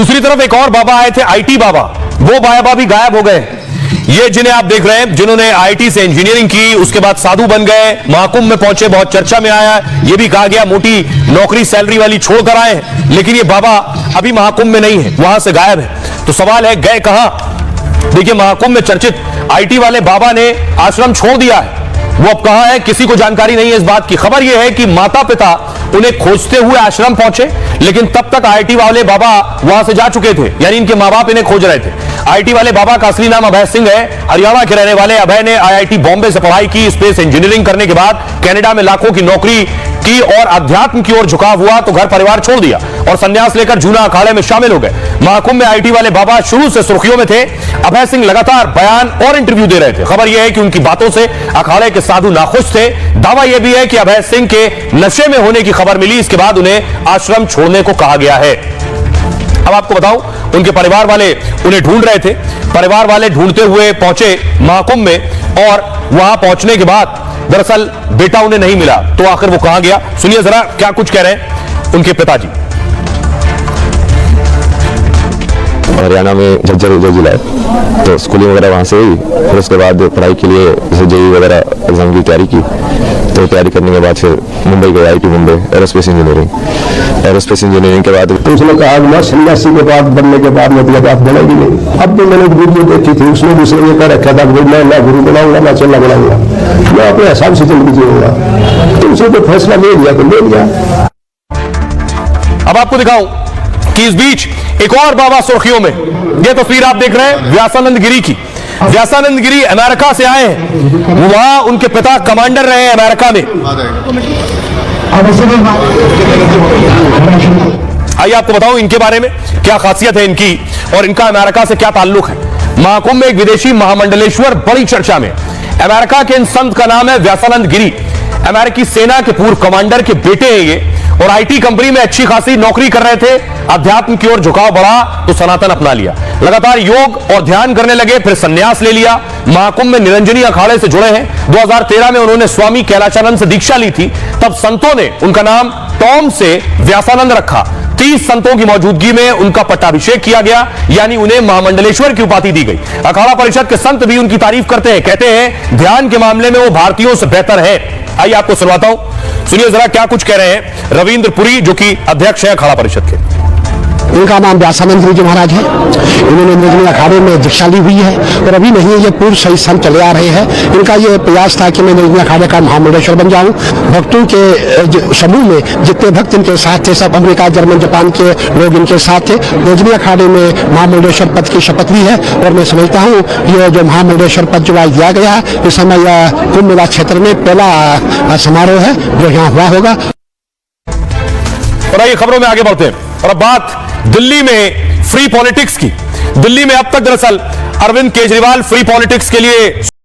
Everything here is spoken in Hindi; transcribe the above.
दूसरी तरफ एक और बाबा आए थे, आईटी बाबा। वो बाबा भी गायब हो गए। ये जिन्हें आप देख रहे हैं, जिन्होंने आईटी से इंजीनियरिंग की, उसके बाद साधु बन गए, महाकुंभ में पहुंचे, बहुत चर्चा में आया। ये भी कहा गया मोटी नौकरी सैलरी वाली छोड़कर आए हैं, लेकिन ये बाबा अभी महाकुंभ में नहीं है, वहां से गायब है। तो सवाल है, गए कहां? देखिए, महाकुंभ में चर्चित आईटी वाले बाबा ने आश्रम छोड़ दिया है। वो अब कहां है, किसी को जानकारी नहीं है इस बात की। खबर यह है कि माता पिता उन्हें खोजते हुए आश्रम पहुंचे, लेकिन तब तक आईटी वाले बाबा वहां से जा चुके थे, यानी इनके मां बाप इन्हें खोज रहे थे। आईटी वाले बाबा का असली नाम अभय सिंह है, हरियाणा के रहने वाले। अभय ने आईआईटी बॉम्बे से पढ़ाई की, स्पेस इंजीनियरिंग करने के बाद कनाडा में लाखों की नौकरी की और अध्यात्म की ओर झुकाव हुआ तो घर परिवार छोड़ दिया और संन्यास लेकर जूना अखाड़े में शामिल हो गए। महाकुंभ में आईटी वाले बाबा शुरू से सुर्खियों में थे। अभय सिंह लगातार बयान और इंटरव्यू दे रहे थे। खबर यह है कि उनकी बातों से अखाड़े के साधु नाखुश थे। दावा यह भी है कि अभय सिंह के नशे में होने की खबर मिली, इसके बाद उन्हें आश्रम छोड़ने को कहा गया है। अब आपको बताऊं, उनके परिवार वाले उन्हें ढूंढ रहे थे। परिवार वाले ढूंढते हुए पहुंचे महाकुंभ में और वहां पहुंचने के बाद दरअसल बेटा उन्हें नहीं मिला। तो आखिर वो कहां गया, सुनिए जरा क्या कुछ कह रहे हैं उनके पिताजी। हरियाणा में झज्जर जिला है, तो स्कूलिंग वगैरह वहाँ से हुई। फिर उसके बाद पढ़ाई के लिए जैसे जेईई वगैरह एग्जाम की तैयारी की। तो तैयारी करने के बाद फिर मुंबई गए, IT Mumbai, aerospace engineering. Aerospace engineering के बाद तो उसने कहा मैं सन्यासी के बाद बनने के बाद मतलब आप बनेगी नहीं। अब तो मैंने वीडियो देखी थी, उसने दूसरे ये कह रखा था कि मैं ना गुरु बनाऊंगा ना चलना बनाऊंगा, मैं अपने हिसाब से जिंदगी जीऊंगा। तो उसने तो फैसला ले लिया तो ले लिया। अब आपको दिखाऊं कि इस बीच एक और बाबा सुर्खियों में। यह तस्वीर आप देख रहे हैं व्यासानंद गिरी की। व्यासानंद गिरी अमेरिका से आए हैं। वहां उनके पिता कमांडर रहे हैं अमेरिका में। आइए आपको बताऊं इनके बारे में क्या खासियत है इनकी और इनका अमेरिका से क्या ताल्लुक है। महाकुंभ में एक विदेशी महामंडलेश्वर बड़ी चर्चा में। अमेरिका के इन संत का नाम है व्यासानंद गिरी। अमेरिकी सेना के पूर्व कमांडर के बेटे हैं ये और आईटी कंपनी में अच्छी खासी नौकरी कर रहे थे। अध्यात्म की ओर झुकाव बढ़ा तो सनातन अपना लिया। लगातार योग और ध्यान करने लगे, फिर संन्यास ले लिया। महाकुंभ में निरंजनी अखाड़े से जुड़े हैं। 2013 में उन्होंने स्वामी कैलाशानंद से दीक्षा ली थी। तब संतों ने उनका नाम टॉम से व्यासानंद रखा। 30 संतों की मौजूदगी में उनका पट्टाभिषेक किया गया, यानी उन्हें महामंडलेश्वर की उपाधि दी गई। अखाड़ा परिषद के संत भी उनकी तारीफ करते हैं, कहते हैं ध्यान के मामले में वो भारतीयों से बेहतर है। आइए आपको सुनवाता हूं, सुनिए जरा क्या कुछ कह रहे हैं रविंद्र पुरी, जो कि अध्यक्ष है अखाड़ा परिषद के। इनका नाम व्यासानंद गिरी जी महाराज है। इन्होंने निरंजनी अखाड़े में दीक्षा ली हुई है और अभी नहीं, ये पूर्व सही संत चले आ रहे हैं। इनका ये प्रयास था कि मैं निरंजनी अखाड़े का महामंडलेश्वर बन जाऊं। भक्तों के समूह में जितने भक्त इनके साथ थे, सब अमेरिका, जर्मन, जापान के लोग इनके साथ थे। निरंजनी अखाड़े में महामंडलेश्वर पद की शपथ ली है और मैं समझता हूँ ये जो महामंडलेश्वर पद जो आज दिया गया है, इस समय कुंभ मेला क्षेत्र में पहला समारोह है जो यहाँ हुआ होगा। और आइए खबरों में आगे बढ़ते हैं और अब बात दिल्ली में फ्री पॉलिटिक्स की। दिल्ली में अब तक दरअसल अरविंद केजरीवाल फ्री पॉलिटिक्स के लिए